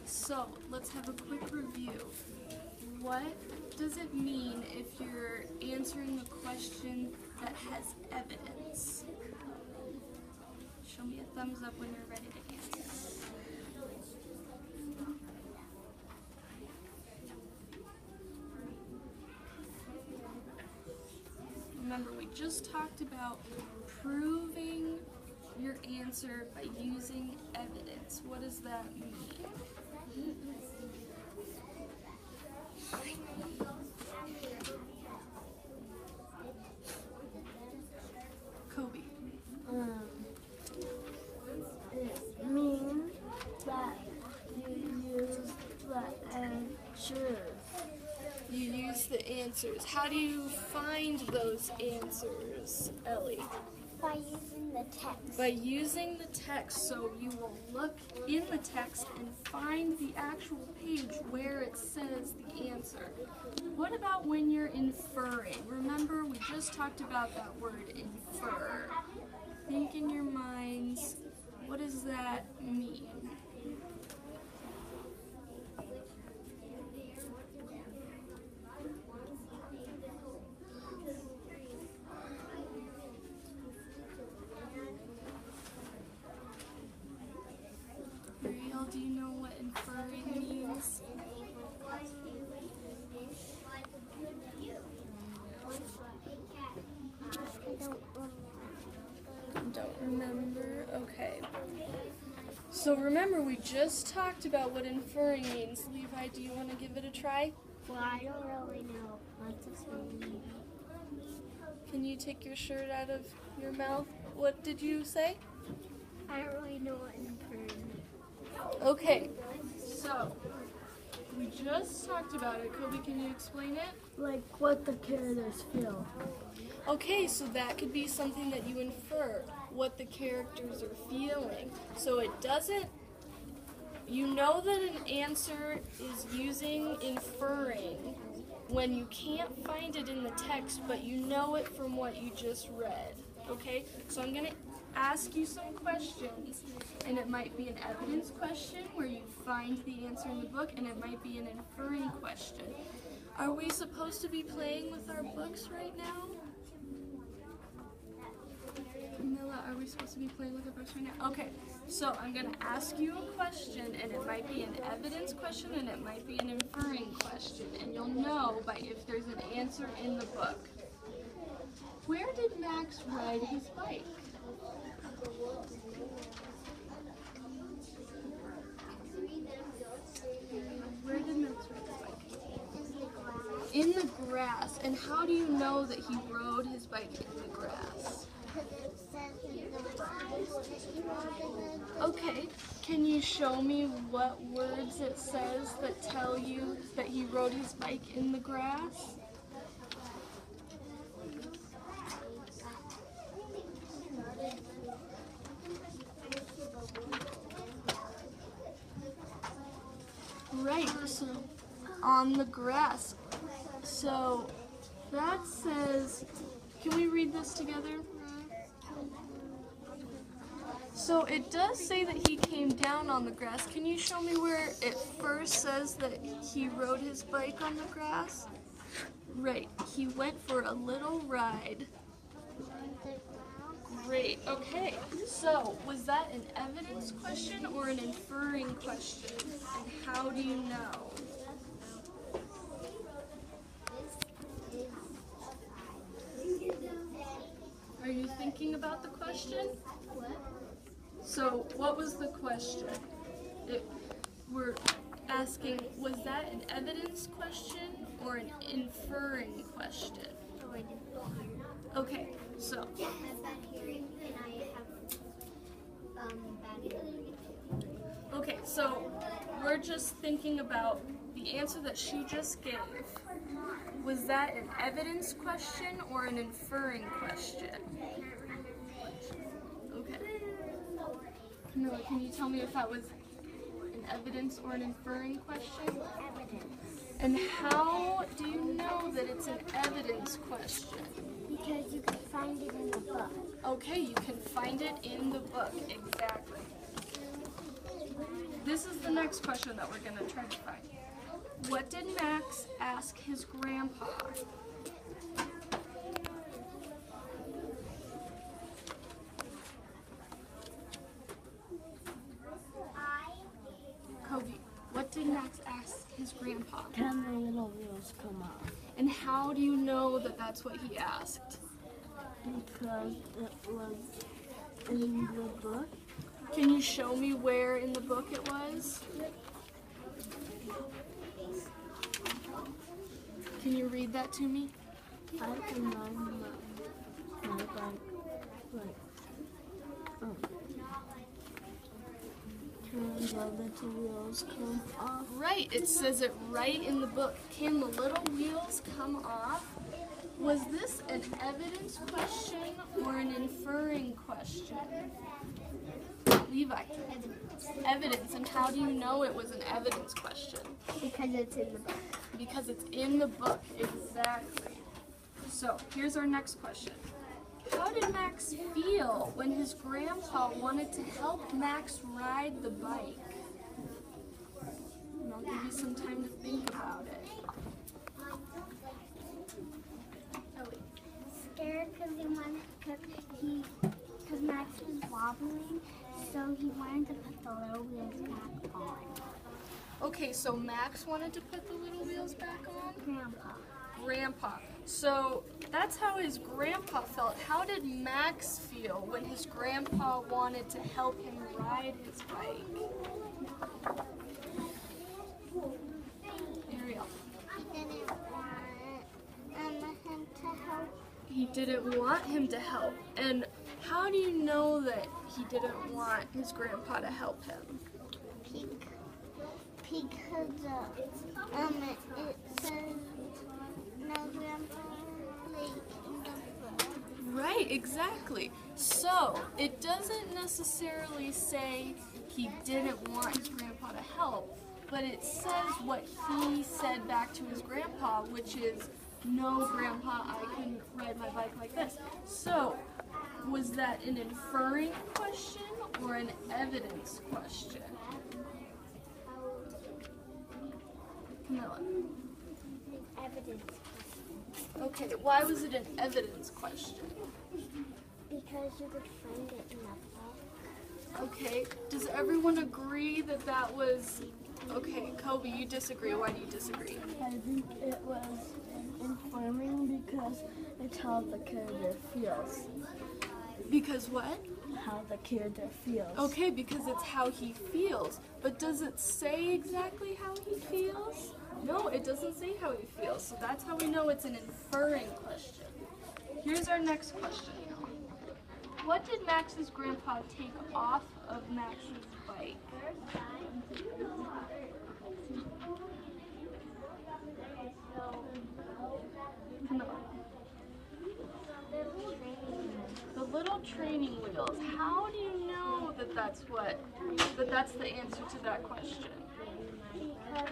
so let's have a quick review. What does it mean if you're answering a question that has evidence? Show me a thumbs up when you're ready to answer. Remember, we just talked about proving your answer by using evidence. What does that mean? Kobe. It means that you use the answers. You use the answers. How do you find those answers, Ellie? By using the text. By using the text. So you will look in the text and find the actual page where it says the answer. What about when you're inferring? Remember, we just talked about that word infer. Think in your minds, what does that mean? Ariel, do you know what inferring means? Don't remember? Okay. So remember, we just talked about what inferring means. Levi, do you want to give it a try? Well, I don't really know what this means. Can you take your shirt out of your mouth? What did you say? I don't really know what inferring means. Okay, so we just talked about it. Kobe, can you explain it? Like what the characters feel. Okay, so that could be something that you infer, what the characters are feeling. So it doesn't, you know that an answer is using inferring when you can't find it in the text, but you know it from what you just read. Okay, so I'm going to ask you some questions, and it might be an evidence question where you find the answer in the book, and it might be an inferring question. Are we supposed to be playing with our books right now? Camilla, are we supposed to be playing with our books right now? Okay, so I'm going to ask you a question, and it might be an evidence question, and it might be an inferring question, and you'll know by if there's an answer in the book. Where did Max ride his bike? Where did Max ride his bike? In the grass. And how do you know that he rode his bike in the grass? It says in the Bible that he rode in the... Okay, can you show me what words it says that tell you that he rode his bike in the grass? Right, so on the grass. So that says, can we read this together? So it does say that he came down on the grass. Can you show me where it first says that he rode his bike on the grass? Right, he went for a little ride. Great, okay. So was that an evidence question or an inferring question? And how do you know? Are you thinking about the question? So what was the question? We're asking, was that an evidence question or an inferring question? Okay, so. I have bad hearing and I have bad hearing. Okay, so we're just thinking about the answer that she just gave. Was that an evidence question or an inferring question? Okay. Camilla, can you tell me if that was an evidence or an inferring question? Evidence. And how do you know that it's an evidence question? Because you can find it in the book. Okay, you can find it in the book, exactly. this is the next question that we're going to try to find. What did Max ask his grandpa? Kobe, what did Max ask his grandpa? Can the little wheels come off? And how do you know that that's what he asked? Because it was in the book. Can you show me where in the book it was? Can you read that to me? I can ride my bike can the little wheels come off? Right, it says it right in the book. Can the little wheels come off? Was this an evidence question or an inferring question? Levi. Evidence. And how do you know it was an evidence question? Because it's in the book. Because it's in the book, exactly. So, here's our next question. How did Max feel when his grandpa wanted to help Max ride the bike? And I'll give you some time to think about it. Scared because Max was wobbling, so he wanted to put the little wheels back on. Okay, so Max wanted to put the little wheels back on? Grandpa. So that's how his grandpa felt. How did Max feel when his grandpa wanted to help him ride his bike? Ariel. He didn't want him to help. And how do you know that he didn't want his grandpa to help him? Because it says no grandpa like in the book. Right, exactly. So it doesn't necessarily say he didn't want his grandpa to help, but it says what he said back to his grandpa, which is, no, Grandpa, I can ride my bike like this. So, was that an inferring question or an evidence question? Camilla. Evidence. Okay, why was it an evidence question? Because you could find it in the book. Okay, does everyone agree that that was... Okay, Kobe, you disagree. Why do you disagree? I think it was informing because it's how the character feels. Because what? How the character feels. Okay, because it's how he feels. But does it say exactly how he feels? No, it doesn't say how he feels. So that's how we know it's an inferring question. Here's our next question. What did Max's grandpa take off of Max's bike? The little training wheels. How do you know that that's the answer to that question? Because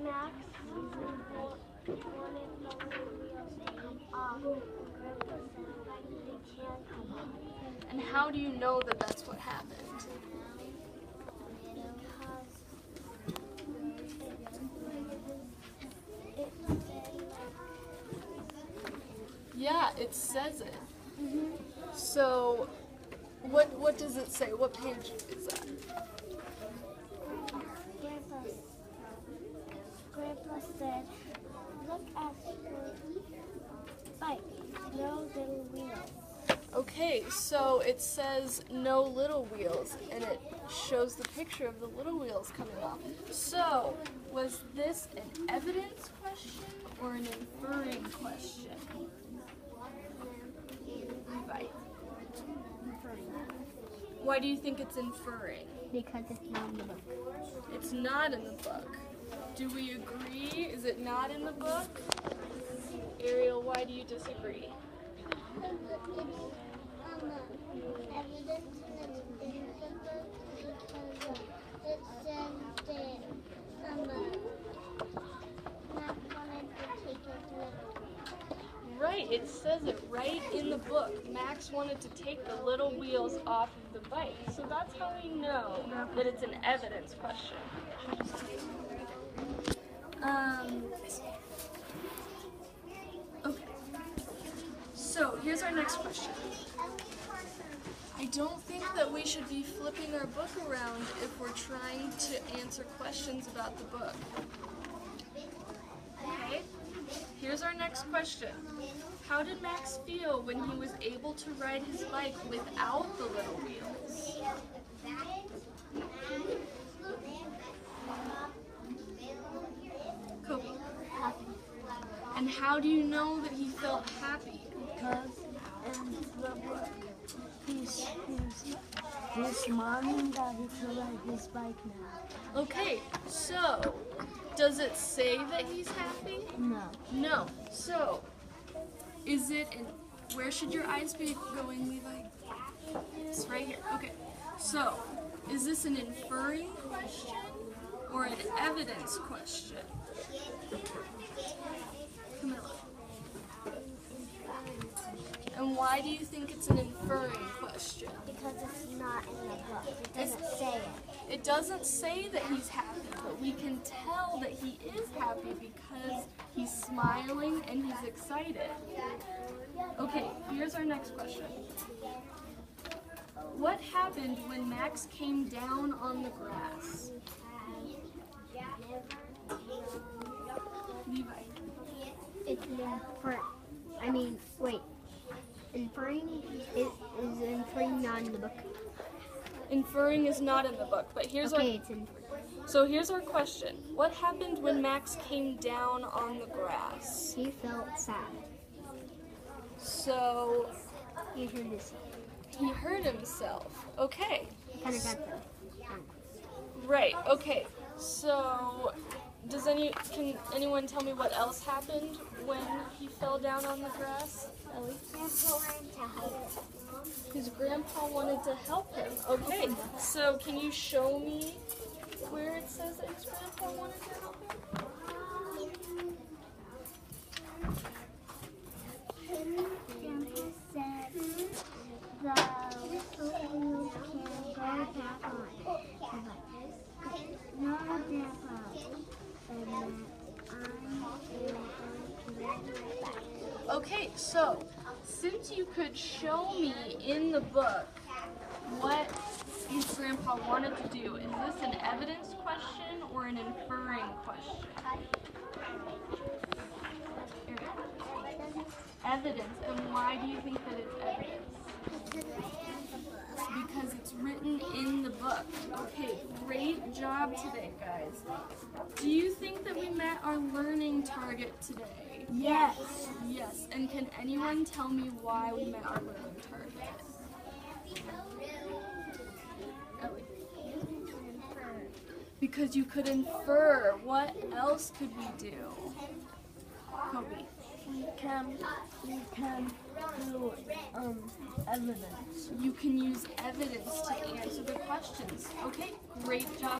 Max wanted the wheels to come off. Grandpa said they can't come off. And how do you know that that's what happened? Yeah, it says it. So, what does it say? What page is that? Grandpa said, look at your bike, no little wheels. Okay, so it says no little wheels, and it shows the picture of the little wheels coming off. So, was this an evidence question or an inferring question? Right. Why do you think it's inferring? Because it's not in the book. It's not in the book. Do we agree? Is it not in the book? Ariel, why do you disagree? Evidence and it's in the book because it says that Matt wanted to take his little. Right, it says it right in the book. Max wanted to take the little wheels off of the the bike. So that's how we know that it's an evidence question. Okay. So here's our next question. I don't think that we should be flipping our book around if we're trying to answer questions about the book. Okay, here's our next question. How did Max feel when he was able to ride his bike without the little wheels? Kobe. Happy. And how do you know that he felt happy? Because in the book, he's smiling that he can ride his bike now. Okay, so does it say that he's happy? No. No. So, is it in, where should your eyes be going, Levi? It's right here. Okay. So, is this an inferring question or an evidence question? Come here. And why do you think it's an inferring question? Because it's not in the book. It doesn't say it. It doesn't say that he's happy, but we can tell that he is happy because he's smiling and he's excited. Okay, here's our next question. What happened when Max came down on the grass? Levi. It's inferring is inferring not in the book. Inferring is not in the book, but here's Okay, it's inferring. So here's our question. What happened when Max came down on the grass? He felt sad. So He hurt himself. he hurt himself. Okay. Kind of got the Right. Okay. So can anyone tell me what else happened when he fell down on the grass? Ellie? His grandpa wanted to help him. Okay. So can you show me where it says that his grandpa wanted to help him? Grandpa said the little wheels can go back on. No, Grandpa. And that I'm going to ride my bike. Okay, so since you could show me in the book what his grandpa wanted to do, is this an evidence question or an inferring question? Here. Evidence, and why do you think that it's evidence? Because it's written in the book. Okay, great job today, guys. Do you think that we met our learning target today? Yes. Yes, and can anyone tell me why we met our learning target? Ellie. Because you could infer. What else could we do? Kobe. We can do evidence. You can use evidence to answer the questions. Okay, great job.